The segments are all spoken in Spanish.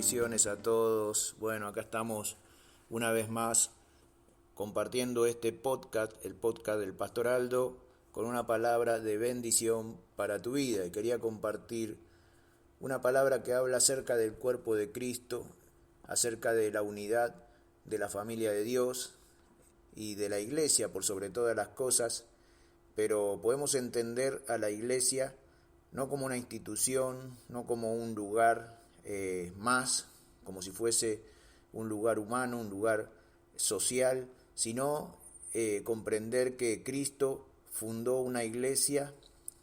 bendiciones a todos. Bueno, acá estamos una vez más compartiendo este podcast, el podcast del Pastor Aldo, con una palabra de bendición para tu vida. Y quería compartir una palabra que habla acerca del cuerpo de Cristo, acerca de la unidad de la familia de Dios y de la iglesia por sobre todas las cosas, pero podemos entender a la iglesia no como una institución, no como un lugar más, como si fuese un lugar humano, un lugar social, sino comprender que Cristo fundó una iglesia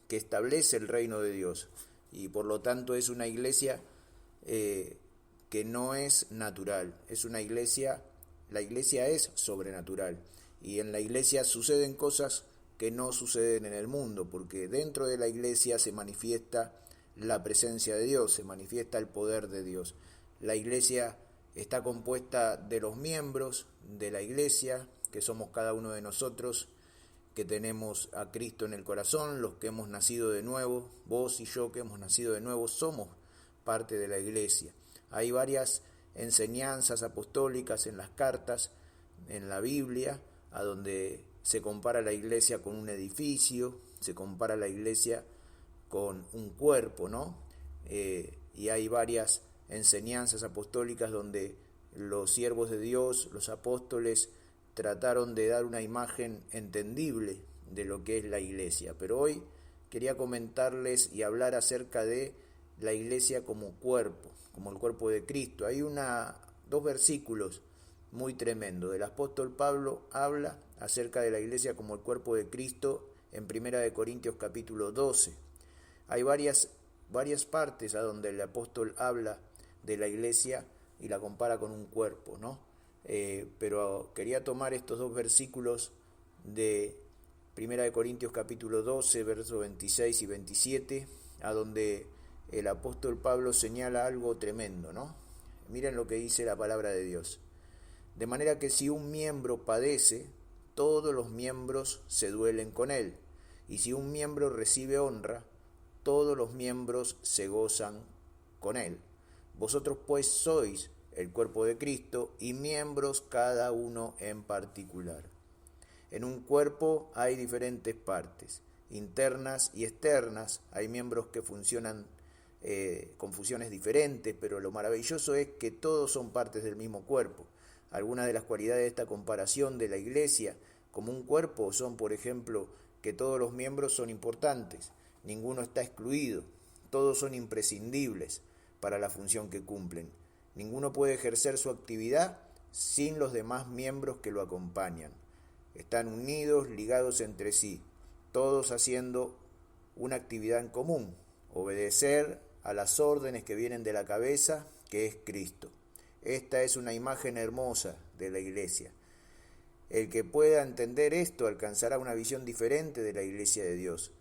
que establece el reino de Dios y por lo tanto es una iglesia que no es natural, es una iglesia, la iglesia es sobrenatural y en la iglesia suceden cosas que no suceden en el mundo, porque dentro de la iglesia se manifiesta la presencia de Dios, se manifiesta el poder de Dios. La iglesia está compuesta de los miembros de la iglesia, que somos cada uno de nosotros, que tenemos a Cristo en el corazón, los que hemos nacido de nuevo, vos y yo que hemos nacido de nuevo, somos parte de la iglesia. Hay varias enseñanzas apostólicas en las cartas, en la Biblia, a donde se compara la iglesia con un edificio, se compara la iglesia con un cuerpo, ¿no? Y hay varias enseñanzas apostólicas donde los siervos de Dios, los apóstoles, trataron de dar una imagen entendible de lo que es la iglesia. Pero hoy quería comentarles y hablar acerca de la iglesia como cuerpo, como el cuerpo de Cristo. Hay dos versículos muy tremendos. El apóstol Pablo habla acerca de la iglesia como el cuerpo de Cristo en 1 Corintios capítulo 12. Hay varias partes a donde el apóstol habla de la iglesia y la compara con un cuerpo, ¿no? Pero quería tomar estos dos versículos de 1 Corintios capítulo 12, versos 26 y 27, a donde el apóstol Pablo señala algo tremendo, ¿no? Miren lo que dice la palabra de Dios. De manera que si un miembro padece, todos los miembros se duelen con él. Y si un miembro recibe honra, todos los miembros se gozan con él. Vosotros pues sois el cuerpo de Cristo y miembros cada uno en particular. En un cuerpo hay diferentes partes, internas y externas. Hay miembros que funcionan con funciones diferentes, pero lo maravilloso es que todos son partes del mismo cuerpo. Algunas de las cualidades de esta comparación de la iglesia como un cuerpo son, por ejemplo, que todos los miembros son importantes, ninguno está excluido, todos son imprescindibles para la función que cumplen. Ninguno puede ejercer su actividad sin los demás miembros que lo acompañan. Están unidos, ligados entre sí, todos haciendo una actividad en común, obedecer a las órdenes que vienen de la cabeza, que es Cristo. Esta es una imagen hermosa de la iglesia. El que pueda entender esto alcanzará una visión diferente de la iglesia de Dios.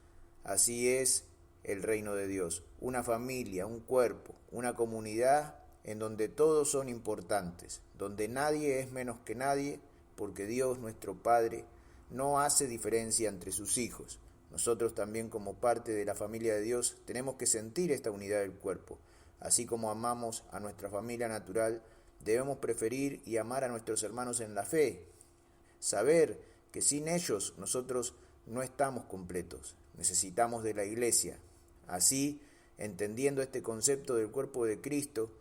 Así es el reino de Dios, una familia, un cuerpo, una comunidad en donde todos son importantes, donde nadie es menos que nadie, porque Dios, nuestro Padre, no hace diferencia entre sus hijos. Nosotros también como parte de la familia de Dios tenemos que sentir esta unidad del cuerpo. Así como amamos a nuestra familia natural, debemos preferir y amar a nuestros hermanos en la fe. Saber que sin ellos nosotros no estamos completos. Necesitamos de la iglesia. Así, entendiendo este concepto del cuerpo de Cristo,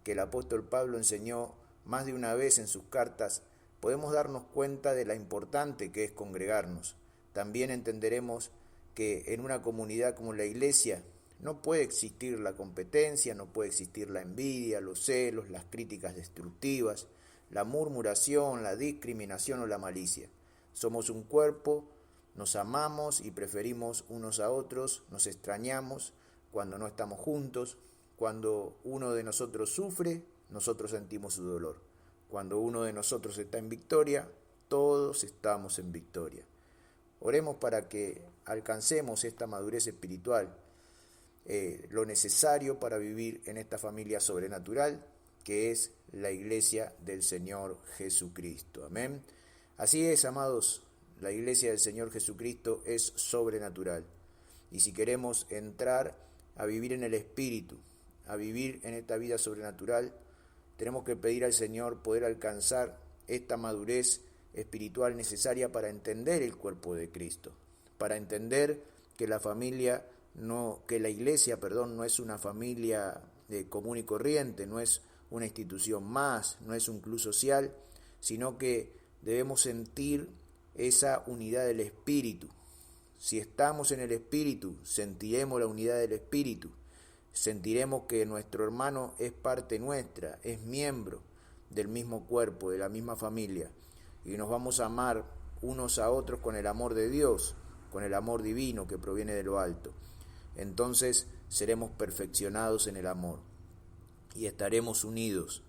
que el apóstol Pablo enseñó más de una vez en sus cartas, podemos darnos cuenta de la importante que es congregarnos. También entenderemos que en una comunidad como la iglesia no puede existir la competencia, no puede existir la envidia, los celos, las críticas destructivas, la murmuración, la discriminación o la malicia. Somos un cuerpo, nos amamos y preferimos unos a otros, nos extrañamos cuando no estamos juntos, cuando uno de nosotros sufre, nosotros sentimos su dolor. Cuando uno de nosotros está en victoria, todos estamos en victoria. Oremos para que alcancemos esta madurez espiritual, lo necesario para vivir en esta familia sobrenatural que es la iglesia del Señor Jesucristo. Amén. Así es, amados, la iglesia del Señor Jesucristo es sobrenatural. Y si queremos entrar a vivir en el Espíritu, a vivir en esta vida sobrenatural, tenemos que pedir al Señor poder alcanzar esta madurez espiritual necesaria para entender el cuerpo de Cristo, para entender que que la iglesia, no es una familia común y corriente, no es una institución más, no es un club social, sino que debemos sentir esa unidad del Espíritu. Si estamos en el Espíritu, sentiremos la unidad del Espíritu, sentiremos que nuestro hermano es parte nuestra, es miembro del mismo cuerpo, de la misma familia, y nos vamos a amar unos a otros con el amor de Dios, con el amor divino que proviene de lo alto. Entonces seremos perfeccionados en el amor y estaremos unidos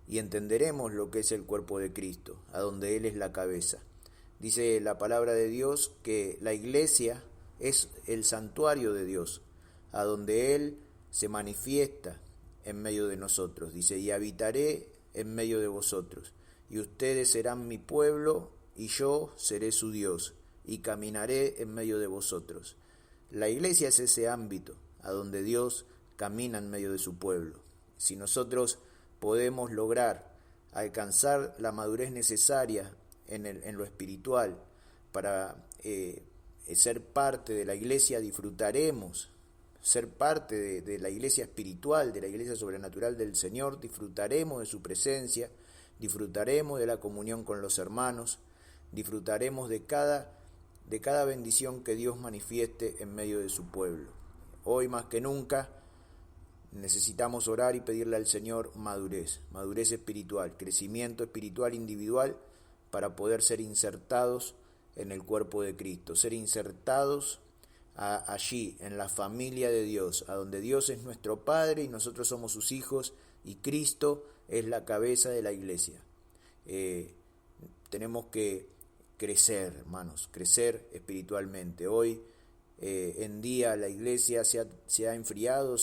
y entenderemos lo que es el cuerpo de Cristo, a donde Él es la cabeza. Dice la palabra de Dios que la iglesia es el santuario de Dios, a donde Él se manifiesta en medio de nosotros. Dice, y habitaré en medio de vosotros, y ustedes serán mi pueblo, y yo seré su Dios, y caminaré en medio de vosotros. La iglesia es ese ámbito a donde Dios camina en medio de su pueblo. Si nosotros podemos lograr alcanzar la madurez necesaria en lo espiritual para ser parte de la iglesia, disfrutaremos ser parte de la iglesia espiritual, de la iglesia sobrenatural del Señor, disfrutaremos de su presencia, disfrutaremos de la comunión con los hermanos, disfrutaremos de cada bendición que Dios manifieste en medio de su pueblo. Hoy más que nunca necesitamos orar y pedirle al Señor madurez espiritual, crecimiento espiritual individual para poder ser insertados en el cuerpo de Cristo, ser insertados allí, en la familia de Dios, a donde Dios es nuestro Padre y nosotros somos sus hijos y Cristo es la cabeza de la iglesia. Tenemos que crecer, hermanos, crecer espiritualmente. Hoy en día la iglesia se ha enfriado,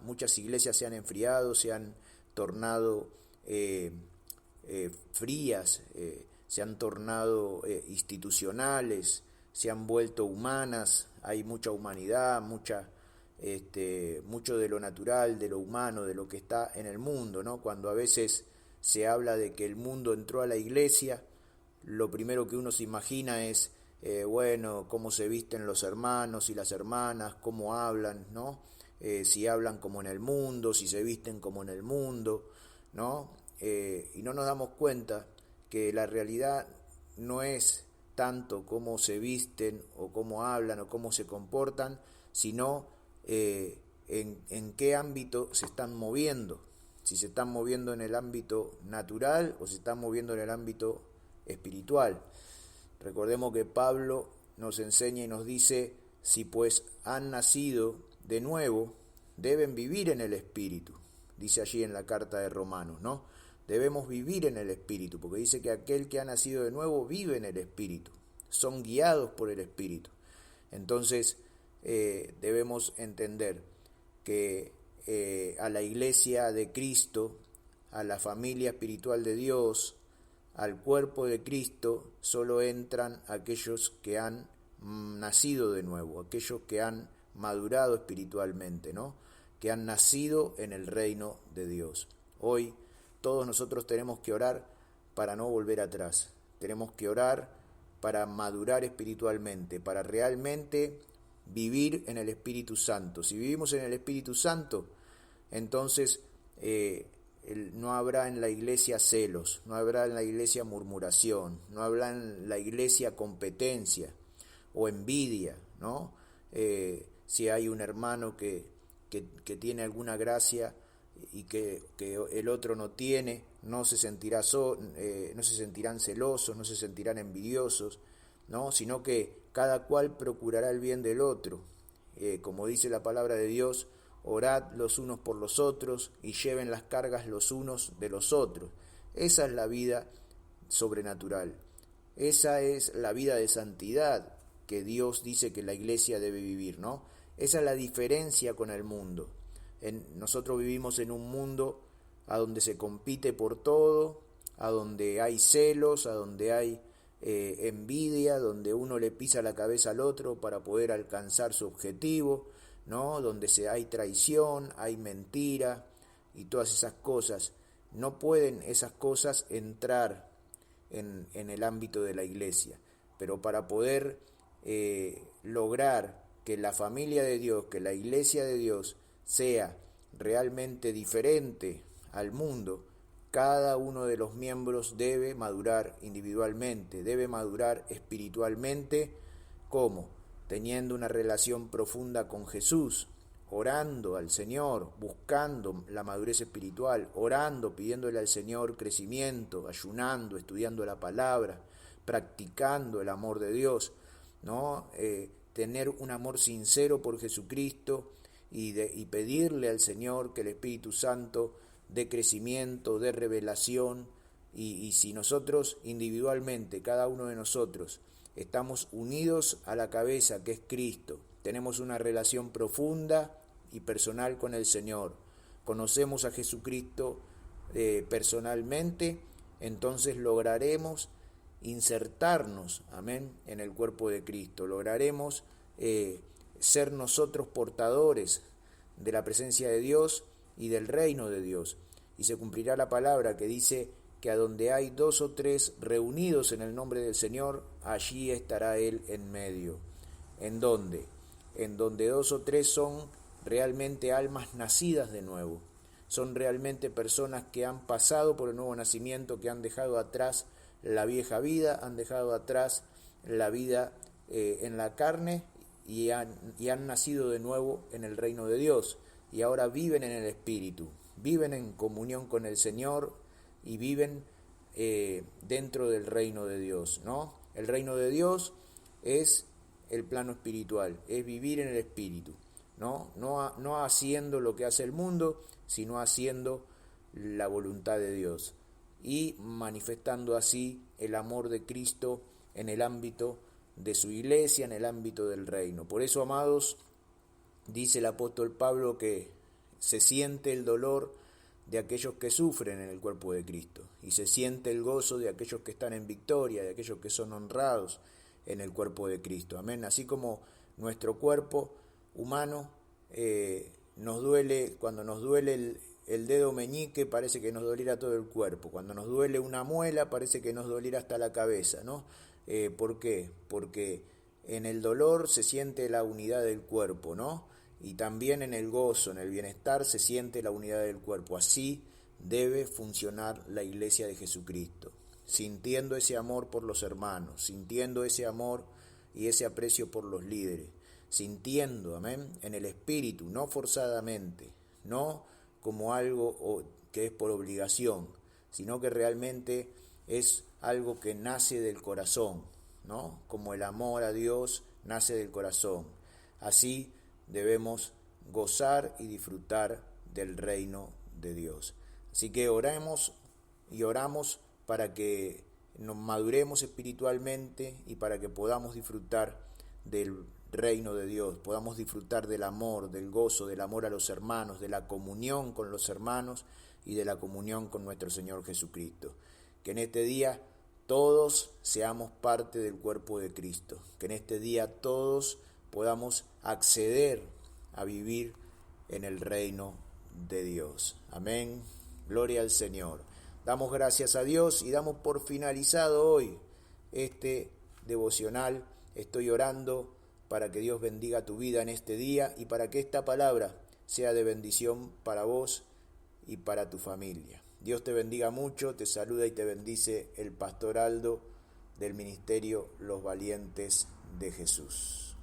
muchas iglesias se han enfriado, se han tornado frías, se han tornado institucionales, se han vuelto humanas, hay mucha humanidad, mucho de lo natural, de lo humano, de lo que está en el mundo, ¿no? Cuando a veces se habla de que el mundo entró a la iglesia, lo primero que uno se imagina es, cómo se visten los hermanos y las hermanas, cómo hablan, ¿no? Si hablan como en el mundo, si se visten como en el mundo, ¿no? Y no nos damos cuenta que la realidad no es tanto cómo se visten o cómo hablan o cómo se comportan, sino en qué ámbito se están moviendo, si se están moviendo en el ámbito natural o se están moviendo en el ámbito espiritual. Recordemos que Pablo nos enseña y nos dice, si pues han nacido de nuevo, deben vivir en el Espíritu, dice allí en la carta de Romanos, ¿no? Debemos vivir en el Espíritu, porque dice que aquel que ha nacido de nuevo vive en el Espíritu, son guiados por el Espíritu. Entonces debemos entender que a la iglesia de Cristo, a la familia espiritual de Dios, al cuerpo de Cristo, solo entran aquellos que han nacido de nuevo, aquellos que han madurado espiritualmente, ¿no? Que han nacido en el reino de Dios. Hoy todos nosotros tenemos que orar para no volver atrás, tenemos que orar para madurar espiritualmente, para realmente vivir en el Espíritu Santo. Si vivimos en el Espíritu Santo, entonces no habrá en la iglesia celos, no habrá en la iglesia murmuración, no habrá en la iglesia competencia o envidia, ¿no? Si hay un hermano que tiene alguna gracia y que el otro no tiene, no se sentirán celosos, no se sentirán envidiosos, ¿no? Sino que cada cual procurará el bien del otro. Como dice la palabra de Dios, orad los unos por los otros y lleven las cargas los unos de los otros. Esa es la vida sobrenatural. Esa es la vida de santidad que Dios dice que la iglesia debe vivir, ¿no? Esa es la diferencia con el mundo. Nosotros vivimos en un mundo a donde se compite por todo, a donde hay celos, a donde hay envidia, donde uno le pisa la cabeza al otro para poder alcanzar su objetivo, ¿no? Donde hay traición, hay mentira y todas esas cosas. no pueden esas cosas entrar en el ámbito de la iglesia. Pero para poder lograr que la familia de Dios, que la iglesia de Dios sea realmente diferente al mundo, cada uno de los miembros debe madurar individualmente, debe madurar espiritualmente. ¿Cómo? Teniendo una relación profunda con Jesús, orando al Señor, buscando la madurez espiritual, orando, pidiéndole al Señor crecimiento, ayunando, estudiando la palabra, practicando el amor de Dios, ¿no? Tener un amor sincero por Jesucristo y pedirle al Señor que el Espíritu Santo dé crecimiento, dé revelación, y si nosotros individualmente, cada uno de nosotros, estamos unidos a la cabeza que es Cristo, tenemos una relación profunda y personal con el Señor, conocemos a Jesucristo personalmente, entonces lograremos insertarnos, amén, en el cuerpo de Cristo, lograremos ser nosotros portadores de la presencia de Dios y del reino de Dios, y se cumplirá la palabra que dice que a donde hay 2 o 3 reunidos en el nombre del Señor, allí estará Él en medio. ¿En dónde? En donde 2 o 3 son realmente almas nacidas de nuevo, son realmente personas que han pasado por el nuevo nacimiento, que han dejado atrás la vieja vida, han dejado atrás la vida en la carne y han nacido de nuevo en el reino de Dios, y ahora viven en el Espíritu, viven en comunión con el Señor y viven dentro del reino de Dios, ¿no? El reino de Dios es el plano espiritual, es vivir en el Espíritu, no haciendo lo que hace el mundo, sino haciendo la voluntad de Dios y manifestando así el amor de Cristo en el ámbito de su iglesia, en el ámbito del reino. Por eso, amados, dice el apóstol Pablo que se siente el dolor de aquellos que sufren en el cuerpo de Cristo y se siente el gozo de aquellos que están en victoria, de aquellos que son honrados en el cuerpo de Cristo. Amén. Así como nuestro cuerpo humano nos duele, cuando nos duele el dedo meñique parece que nos doliera todo el cuerpo, cuando nos duele una muela parece que nos doliera hasta la cabeza, ¿no? ¿Por qué? Porque en el dolor se siente la unidad del cuerpo, ¿no? Y también en el gozo, en el bienestar se siente la unidad del cuerpo. Así debe funcionar la iglesia de Jesucristo, sintiendo ese amor por los hermanos, sintiendo ese amor y ese aprecio por los líderes, sintiendo, amén, en el espíritu, no forzadamente, no como algo que es por obligación, sino que realmente es algo que nace del corazón, ¿no? Como el amor a Dios nace del corazón. Así debemos gozar y disfrutar del reino de Dios. Así que oramos para que nos maduremos espiritualmente y para que podamos disfrutar del reino de Dios, podamos disfrutar del amor, del gozo, del amor a los hermanos, de la comunión con los hermanos y de la comunión con nuestro Señor Jesucristo. Que en este día todos seamos parte del cuerpo de Cristo, que en este día todos podamos acceder a vivir en el reino de Dios. Amén. Gloria al Señor. Damos gracias a Dios y damos por finalizado hoy este devocional. Estoy orando para que Dios bendiga tu vida en este día y para que esta palabra sea de bendición para vos y para tu familia. Dios te bendiga mucho, te saluda y te bendice el pastor Aldo del ministerio Los Valientes de Jesús.